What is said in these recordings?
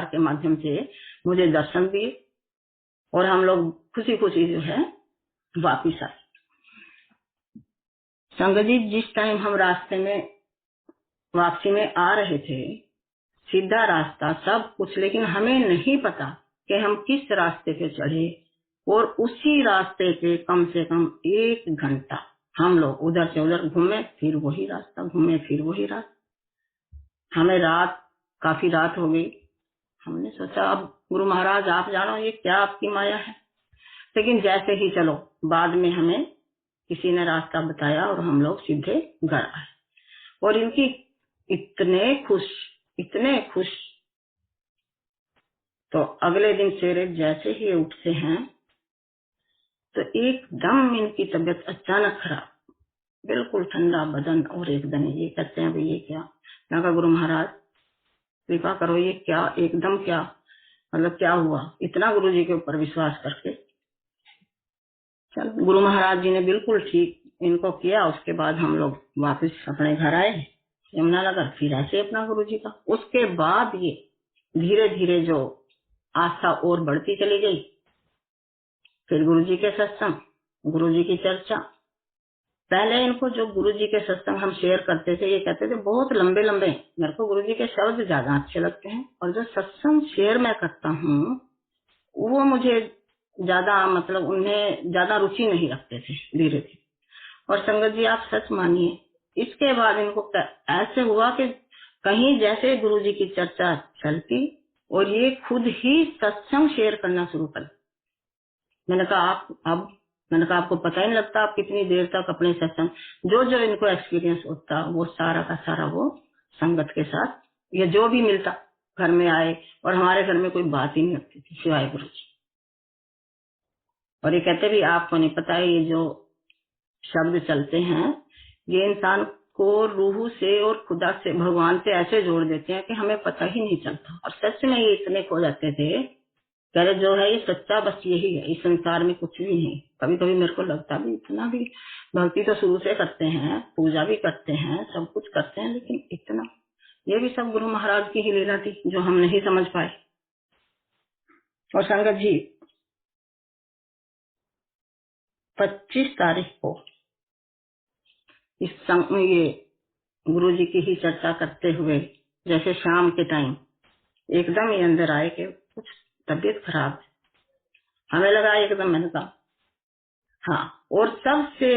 के माध्यम से मुझे दर्शन दिए और हम लोग खुशी खुशी जो है वापिस आए। संगत जी, जिस टाइम हम रास्ते में वापसी में आ रहे थे, सीधा रास्ता सब कुछ, लेकिन हमें नहीं पता कि हम किस रास्ते पे चढ़े और उसी रास्ते पे कम से कम 1 घंटा हम लोग उधर से उधर घूमे, फिर वही रास्ता घूमे, फिर वही रास्ता। हमें काफी रात हो गई। हमने सोचा अब गुरु महाराज आप जानो ये क्या आपकी माया है। लेकिन जैसे ही चलो, बाद में हमें किसी ने रास्ता बताया और हम लोग सीधे घर आए। और इनकी इतने खुश। तो अगले दिन सवेरे जैसे ही उठते हैं तो एकदम इनकी तबीयत अचानक खराब, बिल्कुल ठंडा बदन, और एकदम ये कहते हैं भाई ये क्या। मैं कहा गुरु महाराज कृपा करो, ये क्या एकदम, क्या मतलब क्या हुआ। इतना गुरु जी के ऊपर विश्वास करके चल, गुरु महाराज जी ने बिल्कुल ठीक इनको किया। उसके बाद हम लोग वापस अपने घर आए यमुनानगर, फिर ऐसे अपना गुरु जी का। उसके बाद ये धीरे धीरे जो आस्था और बढ़ती चली गई। फिर गुरु जी के सत्संग, गुरु जी की चर्चा। पहले इनको जो गुरु जी के सत्संग हम शेयर करते थे, ये कहते थे बहुत लंबे लंबे, मेरे को गुरु जी के शब्द ज्यादा अच्छे लगते हैं, और जो सत्संग शेयर मैं करता हूँ वो मुझे ज्यादा, मतलब उन्हें ज्यादा रुचि नहीं रखते थे धीरे धीरे। और संगत जी आप सच मानिए, इसके बाद इनको ऐसे हुआ कि कहीं जैसे गुरु जी की चर्चा चलती और ये खुद ही सत्संग शेयर करना शुरू कर। मैंने कहा आपको पता ही नहीं लगता आप कितनी देर तक अपने सत्संग, जो इनको एक्सपीरियंस होता वो सारा का सारा वो संगत के साथ, या जो भी मिलता घर में आए, और हमारे घर में कोई बात ही नहीं होती थी सिवाय गुरु जी। और ये कहते भी आपको नहीं पता है, ये जो शब्द चलते हैं ये इंसान को रूह से और खुदा से, भगवान से ऐसे जोड़ देते हैं कि हमें पता ही नहीं चलता। और सच में ये इतने खो जाते थे, कह रहे जो है ये सच्चा बस यही है, इस संसार में कुछ भी नहीं। कभी कभी मेरे को लगता भी, इतना भी भक्ति तो शुरू से करते हैं, पूजा भी करते हैं, सब कुछ करते हैं, लेकिन इतना, ये भी सब गुरु महाराज की ही लीला थी जो हम नहीं समझ पाए। और संगत जी 25 तारीख को ये गुरु जी की ही चर्चा करते हुए, जैसे शाम के टाइम एकदम ही अंदर आए कि कुछ तबीयत खराब है। हमें लगा एकदम, मैंने कहा हाँ। और सबसे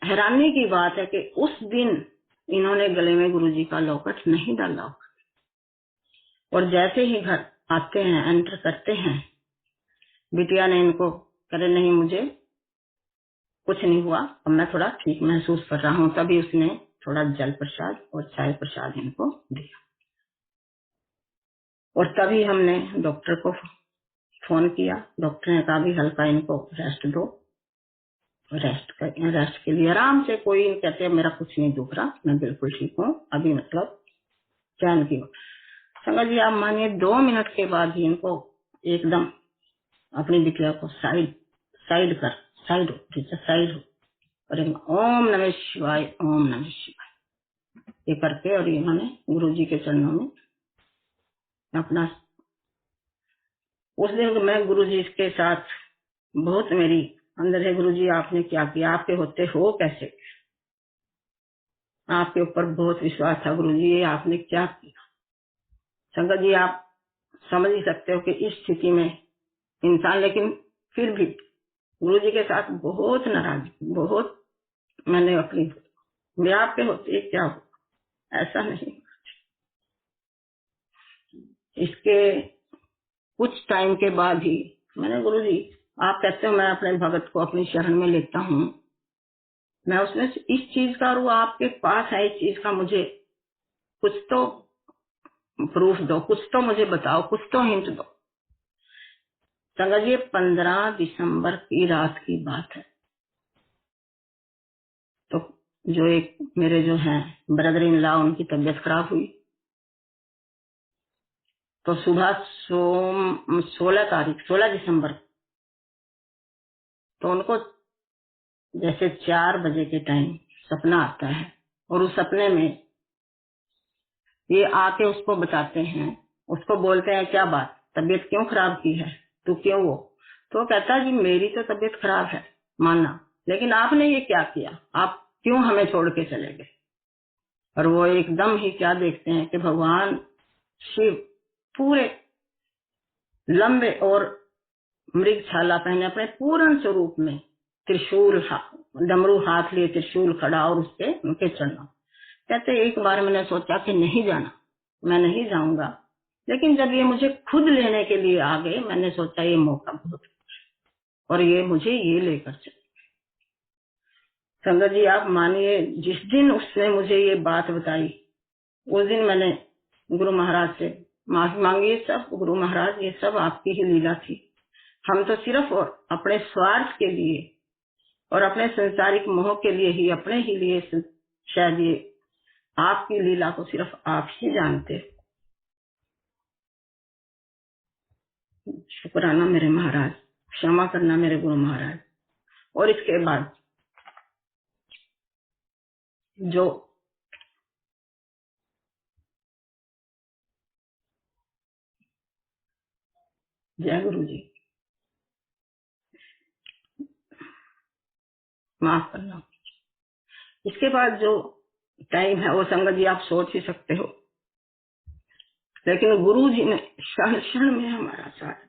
हैरानी की बात है कि उस दिन इन्होंने गले में गुरु जी का लॉकेट नहीं डाला। और जैसे ही घर आते हैं, एंटर करते हैं, बिटिया ने इनको करे नहीं मुझे कुछ नहीं हुआ, अब मैं थोड़ा ठीक महसूस कर रहा हूँ। तभी उसने थोड़ा जल प्रसाद और चाय प्रसाद इनको दिया। और तभी हमने डॉक्टर को फोन किया। डॉक्टर ने कहा भी हल्का इनको रेस्ट दो, रेस्ट के लिए आराम से, कोई कहते हैं मेरा कुछ नहीं दुख रहा, मैं बिल्कुल ठीक हूँ अभी, मतलब चैन की हो। संगत जी आप मानिए 2 मिनट के बाद ही इनको एकदम अपनी बिटिया को साइड हो, और ओम नमः शिवाय, ओम नमः शिवाय ये करके, और इन्होंने गुरु जी के चरणों में अपना, उस दिन मैं गुरु जी के साथ बहुत मेरी अंदर है, गुरु जी आपने क्या किया, आपके होते हो कैसे, आपके ऊपर बहुत विश्वास था गुरु जी, ये आपने क्या किया। संगत जी आप समझ ही सकते हो कि इस स्थिति में इंसान, लेकिन फिर भी गुरु जी के साथ बहुत नाराज, बहुत मैंने अपनी, मैं आपके होते क्या हो, ऐसा नहीं। इसके कुछ टाइम के बाद ही मैंने, गुरु जी आप कहते हो मैं अपने भगत को अपनी शरण में लेता हूँ, मैं उसमें इस चीज का, और आपके पास है इस चीज का, मुझे कुछ तो प्रूफ दो, कुछ तो मुझे बताओ, कुछ तो हिंट दो। संगत जी 15 दिसंबर की रात की बात है। तो जो एक मेरे जो है ब्रदर इन लॉ, उनकी तबीयत खराब हुई। तो सुबह 16 दिसंबर, तो उनको जैसे 4 बजे के टाइम सपना आता है, और उस सपने में ये आके उसको बताते हैं उसको बोलते हैं क्या बात, तबीयत क्यों खराब की है, तू क्यों वो, तो कहता है जी मेरी तो तबीयत खराब है मानना, लेकिन आपने ये क्या किया, आप क्यों हमें छोड़ के चले गए। और वो एकदम ही क्या देखते हैं कि भगवान शिव पूरे लंबे और मृगछाला पहने अपने पूर्ण स्वरूप में, त्रिशूल डमरू हाथ लिए त्रिशूल खड़ा और उसके उनके चरणों। कहते एक बार मैंने सोचा कि नहीं जाना, मैं नहीं जाऊंगा, लेकिन जब ये मुझे खुद लेने के लिए आ गए, मैंने सोचा ये मौका बहुत, और ये मुझे ये लेकर चले। संगत जी आप मानिए, जिस दिन उसने मुझे ये बात बताई, उस दिन मैंने गुरु महाराज से माफी मांगी। ये सब गुरु महाराज, ये सब आपकी ही लीला थी, हम तो सिर्फ और अपने स्वार्थ के लिए और अपने संसारिक मोह के लिए ही, अपने ही लिए शायद ये आपकी लीला को सिर्फ आप ही जानते। शुक्राना मेरे महाराज, क्षमा करना मेरे गुरु महाराज। और इसके बाद जो जय गुरु जी, माफ करना। इसके बाद जो टाइम है वो संगत जी आप सोच ही सकते हो, लेकिन गुरु जी ने क्षण क्षण में हमारा साथ,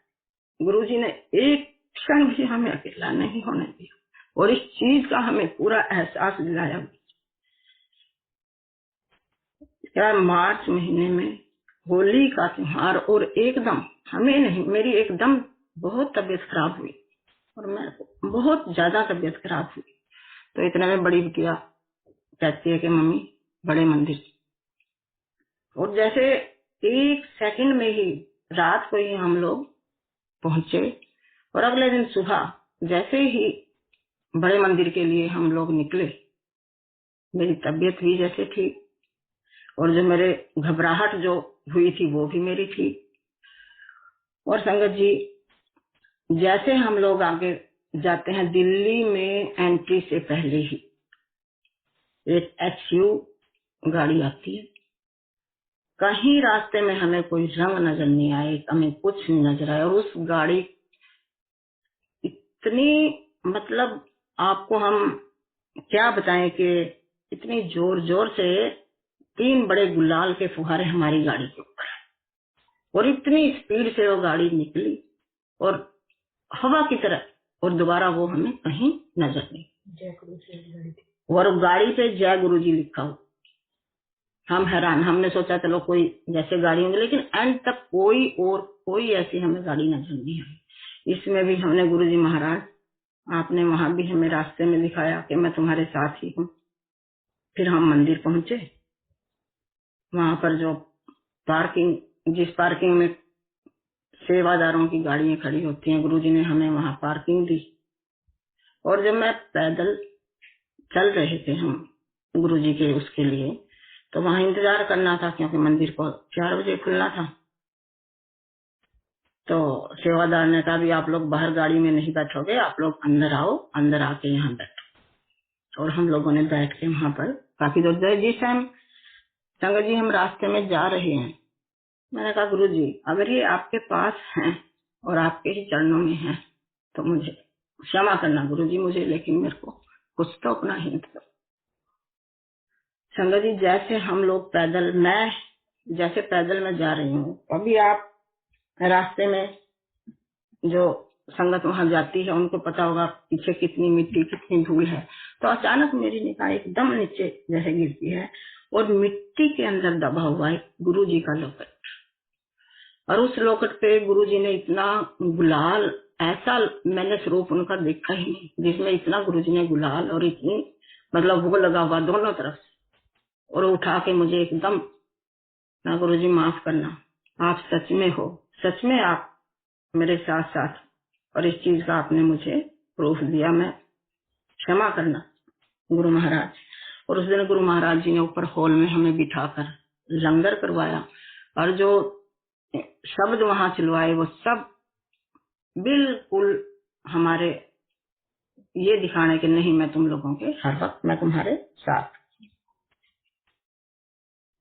गुरु जी ने एक क्षण भी हमें अकेला नहीं होने दिया, और इस चीज का हमें पूरा एहसास दिलाया। क्या मार्च महीने में होली का त्योहार, और एकदम हमें नहीं, मेरी एकदम बहुत तबीयत खराब हुई, और मैं बहुत ज्यादा तबीयत खराब हुई। तो इतने में बड़ी बिटिया कहती है कि मम्मी बड़े मंदिर, और जैसे एक सेकंड में ही रात को ही हम लोग पहुंचे, और अगले दिन सुबह जैसे ही बड़े मंदिर के लिए हम लोग निकले, मेरी तबीयत भी जैसे थी, और जो मेरे घबराहट जो हुई थी वो भी मेरी थी। और संगत जी जैसे हम लोग आगे जाते हैं, दिल्ली में एंट्री से पहले ही एक HU गाड़ी आती है। कहीं रास्ते में हमें कोई रंग नजर नहीं आए, हमें कुछ नहीं नजर आया, और उस गाड़ी इतनी, मतलब आपको हम क्या बताएं कि इतनी जोर जोर से 3 बड़े गुलाल के फुहारे हमारी गाड़ी के ऊपर, और इतनी स्पीड से वो गाड़ी निकली और हवा की तरह, और दोबारा वो हमें कहीं नजर नहीं। जय गुरु जी, और गाड़ी पे जय गुरु जी लिखा हो। हम हैरान, हमने सोचा चलो कोई जैसे गाड़ी होंगी, लेकिन एंड तक कोई ऐसी हमें गाड़ी नजर नहीं आई। इसमें भी हमने गुरु जी महाराज, आपने वहां भी हमें रास्ते में दिखाया कि मैं तुम्हारे साथ ही हूँ। फिर हम मंदिर पहुंचे, वहां पर जो पार्किंग, जिस पार्किंग में सेवादारों की गाड़ियां खड़ी होती हैं, गुरुजी ने हमें वहां पार्किंग दी। और जब मैं पैदल चल रहे थे हम गुरुजी के उसके लिए, तो वहां इंतजार करना था, क्योंकि मंदिर को 4 बजे खुलना था। तो सेवादार ने कहा भी आप लोग बाहर गाड़ी में नहीं बैठोगे, आप लोग अंदर आओ, अंदर आके यहाँ बैठो। और हम लोगों ने बैठ के वहां पर काफी देर, जिस टाइम संगत जी हम रास्ते में जा रहे हैं, मैंने कहा गुरु जी अगर ये आपके पास हैं और आपके ही चरणों में हैं, तो मुझे क्षमा करना गुरु जी, मुझे, लेकिन मेरे को कुछ तो अपना हिंट दो। संगत जी जैसे हम लोग पैदल, जैसे पैदल मैं जा रही हूँ, अभी आप रास्ते में जो संगत वहां जाती है उनको पता होगा पीछे कितनी मिट्टी, कितनी धूल है। तो अचानक मेरी निगाह एकदम नीचे जैसे गिरती है, और मिट्टी के अंदर दबा हुआ है गुरु जी का लोकट, और उस लोकट पे गुरुजी ने इतना गुलाल, ऐसा मैंने स्वरूप उनका देखा ही नहीं जिसमें इतना गुरुजी ने गुलाल और इतनी, मतलब वो लगा हुआ दोनों तरफ से। और उठा के मुझे एकदम, ना गुरुजी माफ करना, आप सच में हो, सच में आप मेरे साथ साथ, और इस चीज का आपने मुझे प्रूफ दिया, मैं क्षमा करना गुरु महाराज। और उस दिन गुरु महाराज जी ने ऊपर हॉल में हमें बिठाकर लंगर करवाया, और जो शब्द वहां चलवाए वो सब बिल्कुल हमारे ये दिखाने के, नहीं मैं तुम लोगों के हर वक्त मैं तुम्हारे साथ।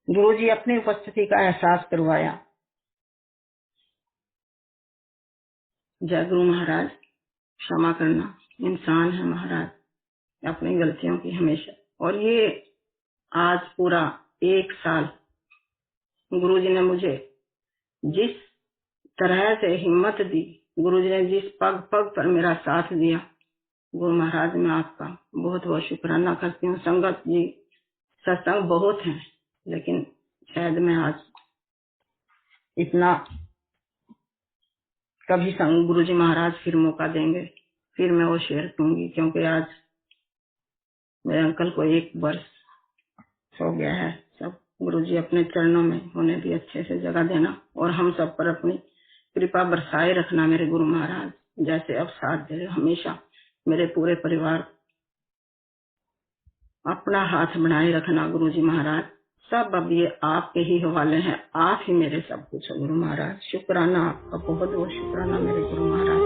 गुरु जी अपनी उपस्थिति का एहसास करवाया, जय गुरु महाराज। क्षमा करना, इंसान है महाराज, अपनी गलतियों की हमेशा। और ये आज पूरा 1 साल गुरुजी ने मुझे जिस तरह से हिम्मत दी, गुरुजी ने जिस पग पग पर मेरा साथ दिया, गुरु महाराज मैं आपका बहुत बहुत शुक्राना करती हूँ। संगत जी सत्संग बहुत हैं, लेकिन शायद मैं आज इतना कभी संग गुरुजी महाराज फिर मौका देंगे, फिर मैं वो शेयर करूंगी, क्योंकि आज मेरे अंकल को 1 वर्ष हो गया है। सब गुरुजी अपने चरणों में उन्हें भी अच्छे से जगह देना और हम सब पर अपनी कृपा बरसाए रखना मेरे गुरु महाराज। जैसे अब साथ दे हमेशा मेरे पूरे परिवार अपना हाथ बनाए रखना गुरुजी महाराज। सब अब ये आपके ही हवाले हैं, आप ही मेरे सब कुछ हो गुरु महाराज। शुक्राना आपका, बहुत बहुत शुक्राना मेरे गुरु महाराज।